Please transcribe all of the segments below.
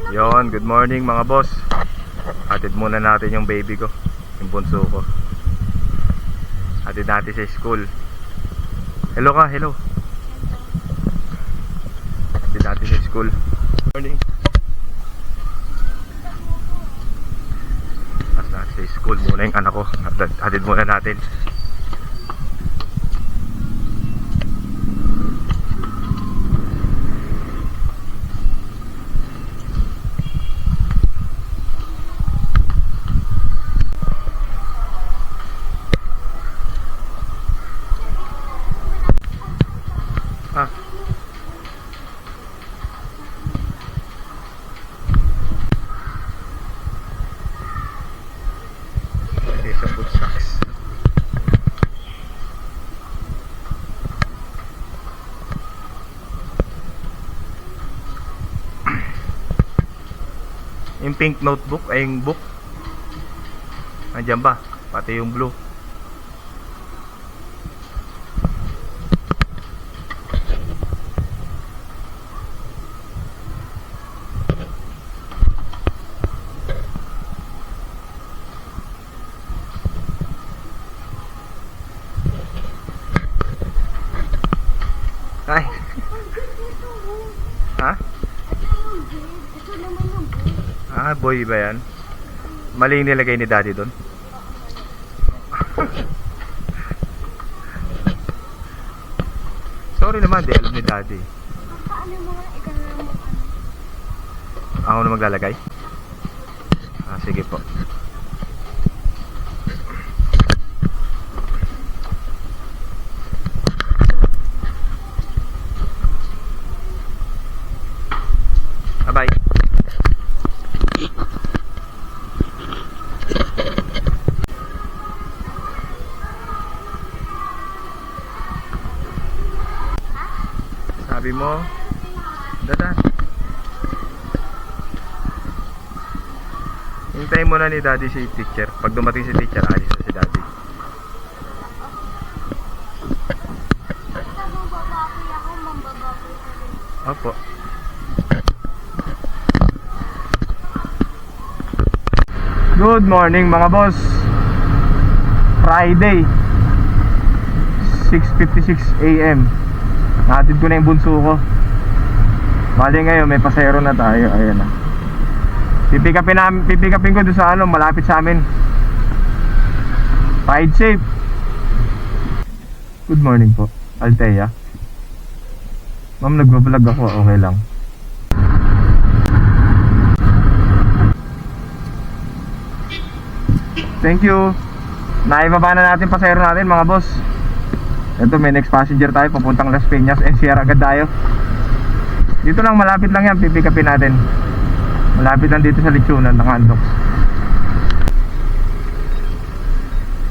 Yon, good morning mga boss. Hatid muna natin yung baby ko, yung bunso ko. Hatid natin sa school. Hello ka, hello. Hatid natin sa school. Morning. Tapos natin sa school muna yung anak ko. Hatid muna natin. Sa food stocks. Yung pink notebook ay yung book. Nandiyan ba? Pati yung blue. Ay. Ha? Ah, boy ba yan? Mali yung nilagay ni daddy doon. Sorry naman, di alam ni daddy. Ako na maglalagay? Ah, sige po. Bye. Sabi mo, dada. Hintayin mo na ni daddy si teacher. Pag dumating si teacher, alis na si daddy. Opo. Good morning mga boss. Friday 6:56 AM. Nahatid ko na yung bunso ko. Bali ngayon may pasahero na tayo. Ayan na. Pipikapin ko doon sa malapit sa amin. Ride safe. Good morning po, Althea. Ma'am, nagbablog ako. Okay lang. Thank you. Naibaba na natin pasahero natin mga boss. Ito, may next passenger tayo papuntang Las Piñas. NCR agad tayo. Dito lang, malapit lang yan. Pipikapin natin. Malapit lang dito sa Lechonan ng Andox.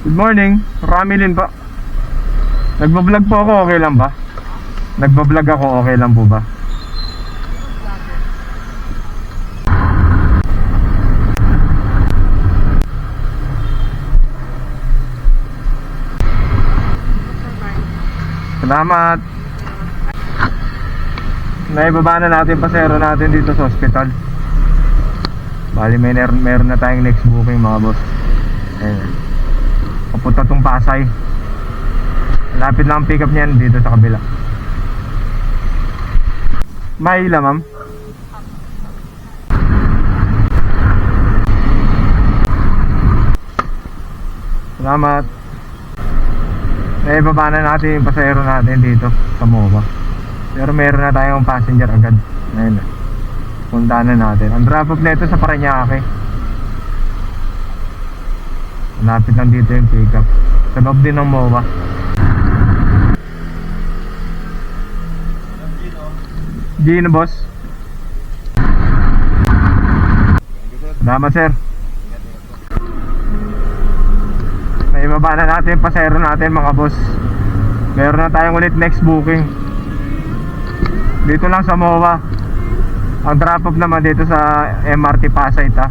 Good morning, Ramilin pa. Nagbablog po ako, okay lang ba? Nagbablog ako, okay lang po ba? Salamat. Naibaba na natin pasero natin dito sa hospital. Bali meron na tayong next booking mga boss. Ayan. Papunta tong Pasay. Lapit lang ang pick up niyan dito sa kabila. Maila ma'am. Salamat. Naibaba na natin yung pasahero natin dito sa MOA. Pero meron na tayong passenger agad. Ayun na. Punta na natin. Ang drop off nito sa Parañaque. Malapit lang dito yung pick up. Sa loob din ng MOA. Gino boss. Salamat sir. Ibaba na natin yung pasahero natin mga boss. Meron na tayong ulit next booking. Dito lang sa MOA. Ang drop off naman dito sa MRT Pasay ta.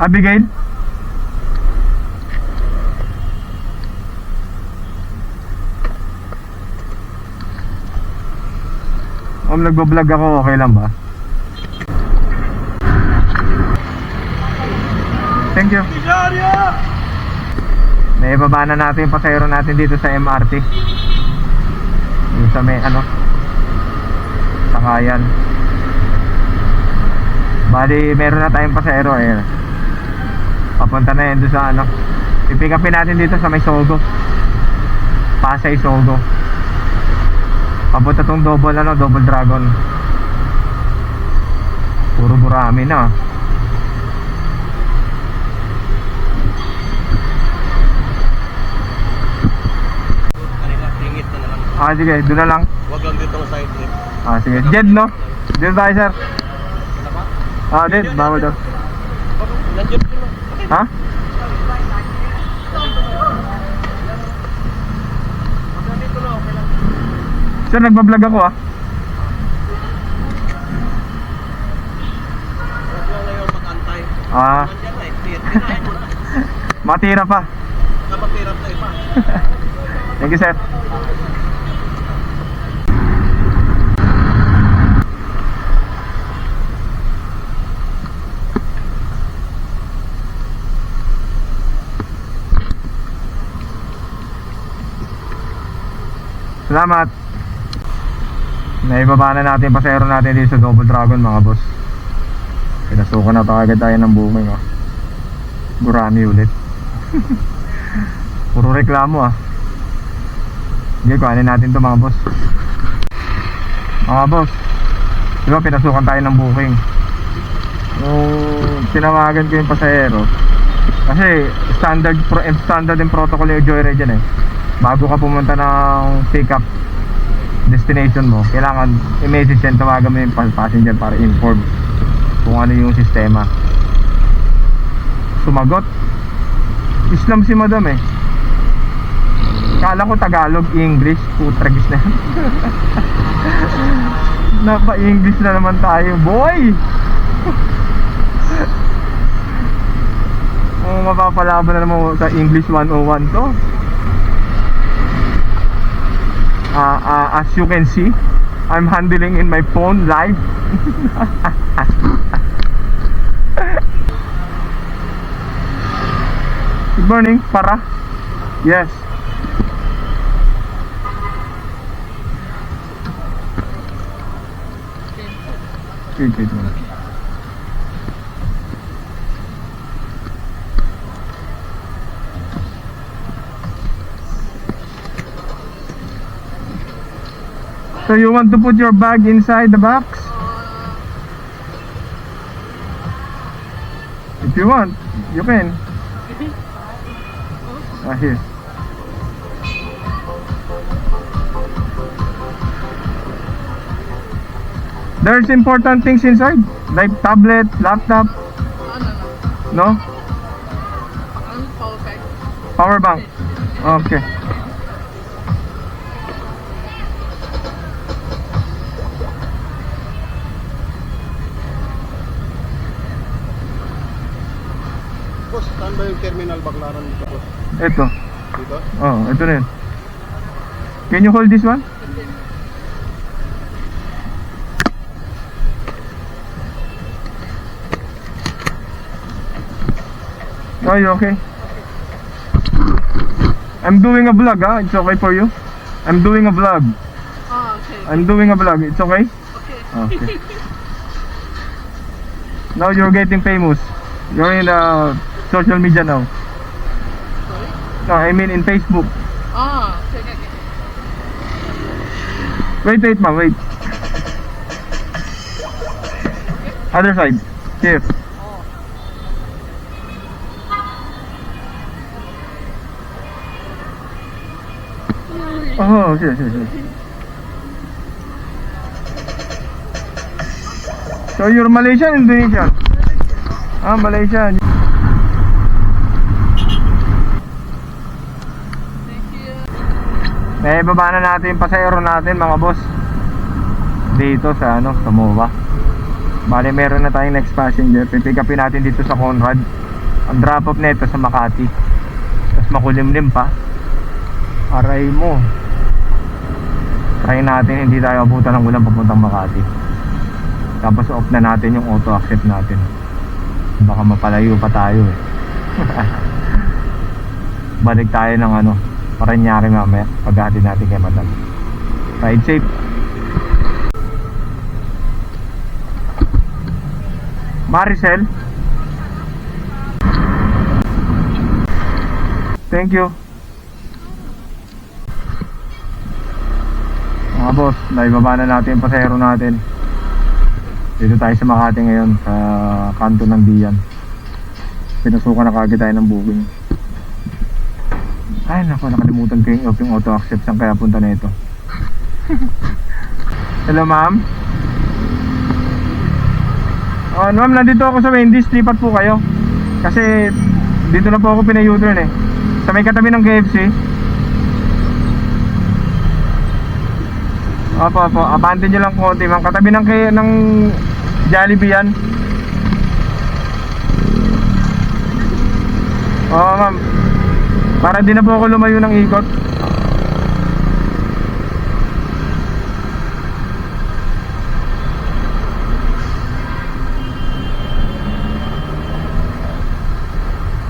Abigail? Habang nagbablog ako, okay lang ba? Thank you. Naibaba na natin yung pasahero natin dito sa MRT. Yung sa may ano, Sakayan. Bali, meron na tayong pasahero eh. Papunta na yun doon sa ano. I-pick upin natin dito sa may Sogo. Pasay Sogo. Papunta tong double ano, double dragon. Puro gurami na. Ah, sige, doon na lang. Huwag lang dito sa side trip. Ah, sige. Jed, no? Dito tayo, sir. Ah, Jed, bawal daw. Nandiyan ko na. Ha? Sir, nagbablog ako ah. Huwag lang ngayon mag-antay. Ah, Nandiyan na eh. Tinahin mo na. matira pa. Napatirap na iba. Thank you, sir. Salamat. Naibaba na natin yung pasahero natin dito sa Double Dragon, mga boss. Pinasukan na agad tayo ng booking oh. Gurami ulit. Puro reklamo ah. Sige, kuhanin natin to mga boss. Mga boss, diba pinasukan tayo ng booking. Yung tinawagan ko yung pasahero, kasi standard yung protocol yung Joyride dyan eh. Bago ka pumunta ng pick up destination mo, kailangan i-message yan, tawagan mo yung passenger para inform kung ano yung sistema. Sumagot, Islam si madam eh. Kala ko Tagalog, English, putragis na. Napa-English na naman tayo, boy. Mapapalaban na naman sa English 101 to. As you can see, I'm handling in my phone live. Good morning, para? Yes. Okay. So you want to put your bag inside the box? If you want, you can. Here. There's important things inside, like tablet, laptop. No? Power bank. Okay. Boss, saan ba yung terminal Baclaran dito, boss? Ito. Dito? Oh, ito na yun. Can you hold this one? Oh, you okay? I'm doing a vlog, ah. It's okay for you? I'm doing a vlog. Oh, okay. I'm doing a vlog. It's okay? Okay. Okay. Now you're getting famous. You're in social media now. Sorry? No, I mean in Facebook. Oh, okay. Wait, ma'am, wait. Other side. Here. Oh, sure. So you're Malaysian, Indonesian? Ah, Malaysian. Thank you. Naibaba na natin yung pasahero natin, mga boss. Dito sa sa MOA. Bale, meron na tayong next passenger. Pipick upin natin dito sa Conrad. Ang drop off nito sa Makati. Tapos makulimlim pa. Aray mo. Try natin hindi tayo abutan ng ulan papuntang Makati. Tapos off na natin yung auto accept natin. Baka mapalayo pa tayo eh. Balik tayo ng ano, Parañaque mamaya paghahatid natin kay Madam. Ride safe. Maricel, thank you. Mga boss, naibaba na natin yung pasahero natin. Dito tayo sa Makati ngayon, sa kanto ng Dian. Pinasukan na kagad tayo ng booking. Ay naku, nakalimutan ko yung auto accept. Saan kaya punta na ito? Hello ma'am. Ma'am, nandito ako sa Wendy's. Lipat po kayo. Kasi dito na po ako pinay-U-turn eh. Sa may katabi ng KFC. Opo, abante nyo lang konti ma'am. Katabi ng Jollibee yan. Oo ma'am. Para di na po ako lumayo ng ikot.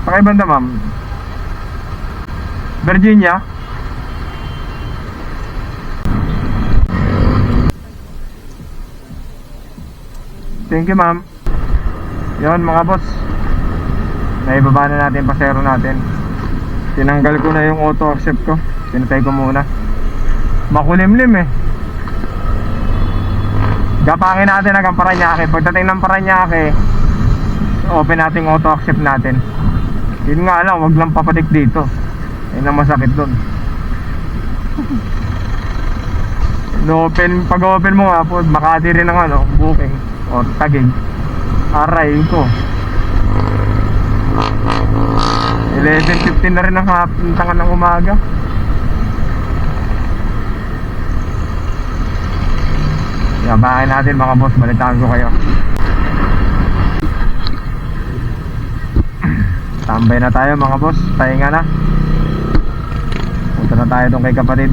Pakibanda ma'am. Virginia. Thank you ma'am. Yon mga boss, naibaba na natin yung pasero natin. Tinanggal ko na yung auto accept ko. Pinatay ko muna. Makulimlim eh. Gapangin natin hanggang Parañaque. Pagdating ng Parañaque, open natin yung auto accept natin. Yun nga lang, wag lang papatik dito. Yun ang masakit dun. No-open, pag open mo nga po, Makati rin ang ano, booking o Taguig. Aray ko. 11:15 na rin ang tangan ng umaga. Yabahin natin mga boss, balitaan ko kayo. Tambay na tayo mga boss, pahinga na. Punta na tayo doon kay kapatid.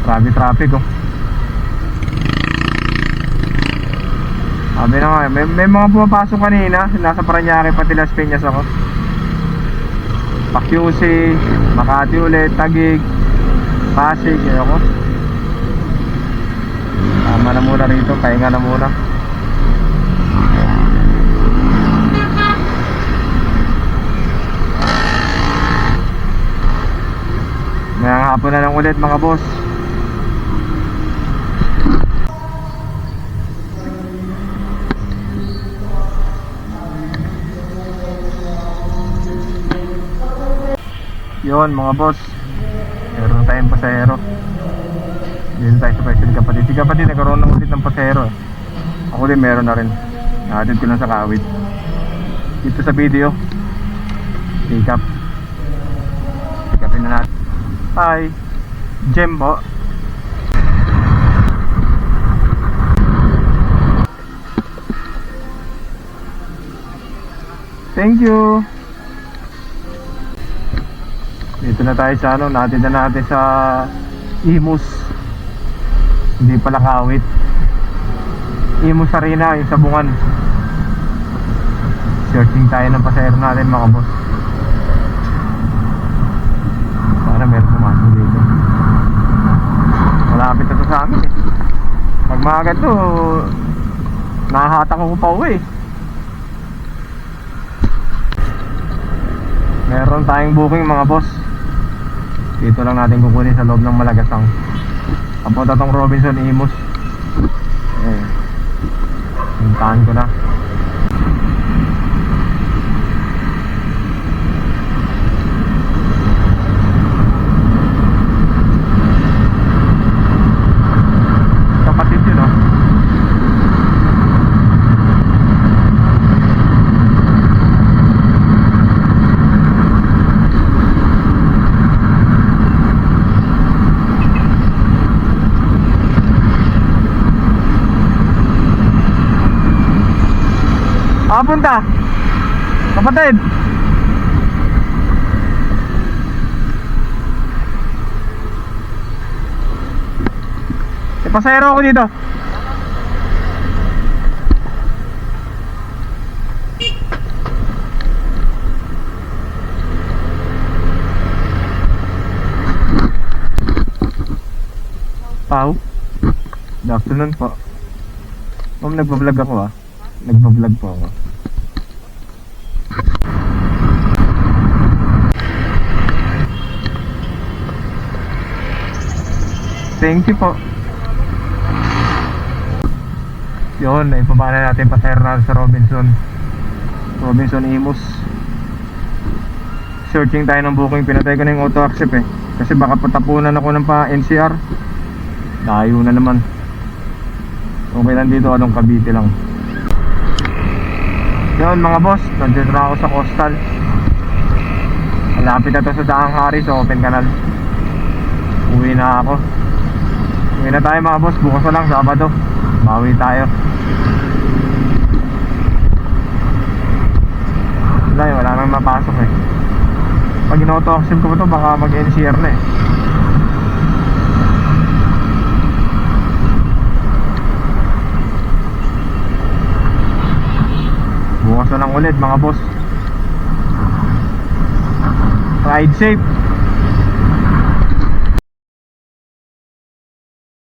Traffic oh. Sabi na nga, may mga pumapasok kanina. Nasa Parañaque pati Las Piñas ako. Pa-QC, Makati ulit, Taguig, Pasig, ayoko. Tama na muna rito, pahinga na muna. Ngayong hapon na lang ulit mga boss. Yun mga boss, meron tayong pasahero. Dito tayo sa pwesto ni kapatid. Si kapatid nagkaroon ng ulit ng pasahero. Ako din meron na rin. Nahatid ko lang sa Kawit. Dito sa video, pick up. Pick upin na natin. Hi, Jembo. Thank you. Dito na tayo sa ano, natin na natin sa Imus. Hindi pala Kawit. Imus Arena, yung Sabungan. Searching tayo ng pasahero natin mga boss. Sana meron pumasok dito. Malapit na to sa amin eh. Pag maaga to, nahahatak ko pa uwi. Meron tayong booking mga boss. Dito lang natin kukunin sa loob ng Malagasang. Papunta tong Robinson Imus. Puntahan ko na. Kapatid yun oh. Punta kapatid. Pasahero ako dito. Pau. Good afternoon po. Ma'am, nagbablog ako ah. Nagbablog po ako. Thank you po. Yun, naipaba na natin pasahero natin sa Robinson Imus. Searching tayo ng booking. Pinatay ko na yung auto accept eh, kasi baka patapunan ako ng pa NCR. Layo na naman. Okay lang dito, anong Cavite lang. Yun mga boss, nandito na ako sa Coastal. Malapit na to sa Daang Hari sa Open Canal. Uwi na ako. Uwi na tayo mga boss, bukas na lang, Sabado. Bawi tayo. Wala nang mapasok eh. Pag in-auto-accept ko pa to, baka mag-NCR na eh. Bukas na lang ulit mga boss. Ride safe.